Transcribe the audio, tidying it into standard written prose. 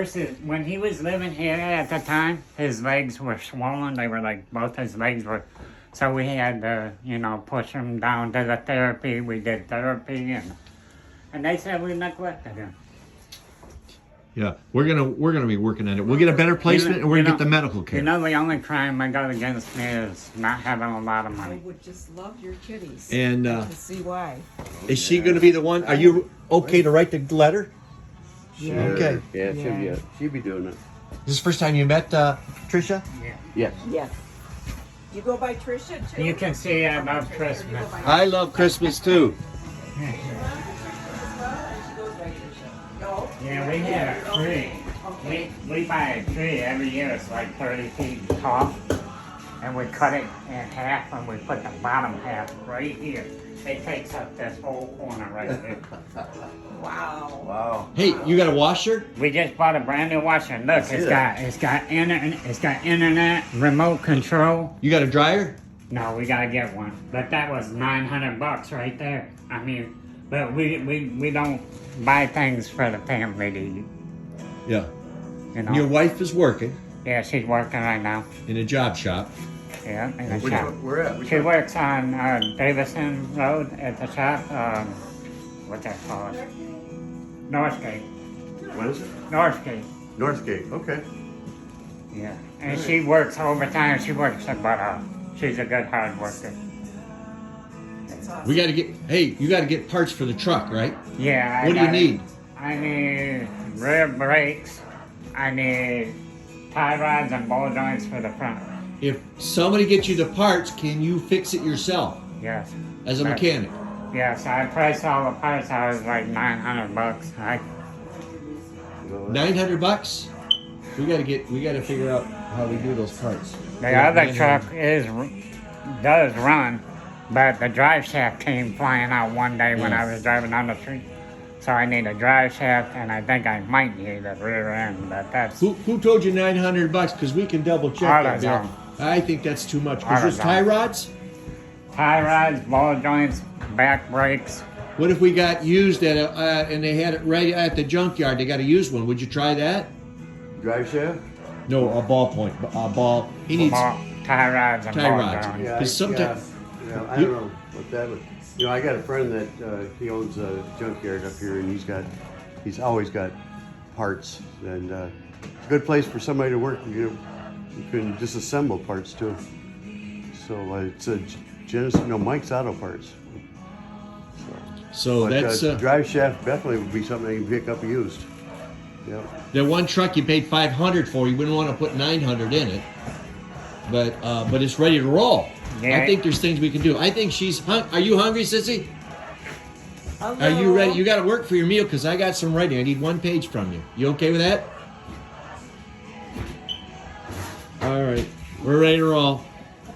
When he was living here at the time, his legs were swollen. They were like, both his legs were, so we had to, push him down to the therapy. We did therapy, and they said we neglected him. Yeah, we're gonna be working on it. We'll get a better placement, and we're gonna get the medical care. The only crime I got against me is not having a lot of I money. would just love your kitties. And to see why. is she gonna be the one? Are you okay to write the letter? Yeah. Okay. Yeah, she'll be doing it. This is the first time you met Tricia? Yeah. Yes. Yes. You go by Tricia too? You can see I love Christmas. I love Christmas too. Yeah, we had a tree. We buy a tree every year. It's like 30 feet tall. And we cut it in half and we put the bottom half right here. It takes up this whole corner right there. Wow. Wow. Hey, you got a washer? We just bought a brand new washer. Look, it's got internet, remote control. You got a dryer? No, we gotta get one. But that was $900 right there. I mean, but we don't buy things for the family to eat. Yeah. Your wife is working Yeah, she's working right now. in a job shop. Yeah, in the shop. Where at? She works on Davison Road at the shop. What's that called? Northgate. What is it? Northgate. Northgate. Okay. Yeah. And she works overtime. She works her butt off. She's a good hard worker. That's awesome. We got to get. Hey, you got to get parts for the truck, right? Yeah. What do you need? I need rear brakes. I need tie rods and ball joints for the front. If somebody gets you the parts, can you fix it yourself Yes. as a mechanic? Yes, I priced all the parts. I was like $900. $900? We got to figure out how we do those parts. The other truck does run, but the drive shaft came flying out one day when I was driving down the street. So I need a drive shaft, and I think I might need a rear end, but that's Who told you $900? Because we can double check that, Bill. AutoZone. I think that's too much. Because there's AutoZone. tie rods. tie rods, ball joints, back brakes. What if we got used at and they had it right at the junkyard? They got a used one. Would you try that? Drive shaft? No, a ballpoint. A ball. He needs Tie rods and tie ball rods. joints. Yeah, Because sometimes I don't know what that would. I got a friend that he owns a junkyard up here, and he's always got parts, and it's a good place for somebody to work. You can disassemble parts too. So it's a Genesis, Mike's Auto Parts. So But, that's drive shaft definitely would be something you can pick up used. Yeah. the one truck you paid $500 for. You wouldn't want to put $900 in it, but it's ready to roll. Yeah. I think there's things we can do. I think she's. Are you hungry, Sissy? Hello. Are you ready? You got to work for your meal because I got some writing. I need one page from you. You okay with that? All right, we're ready to roll.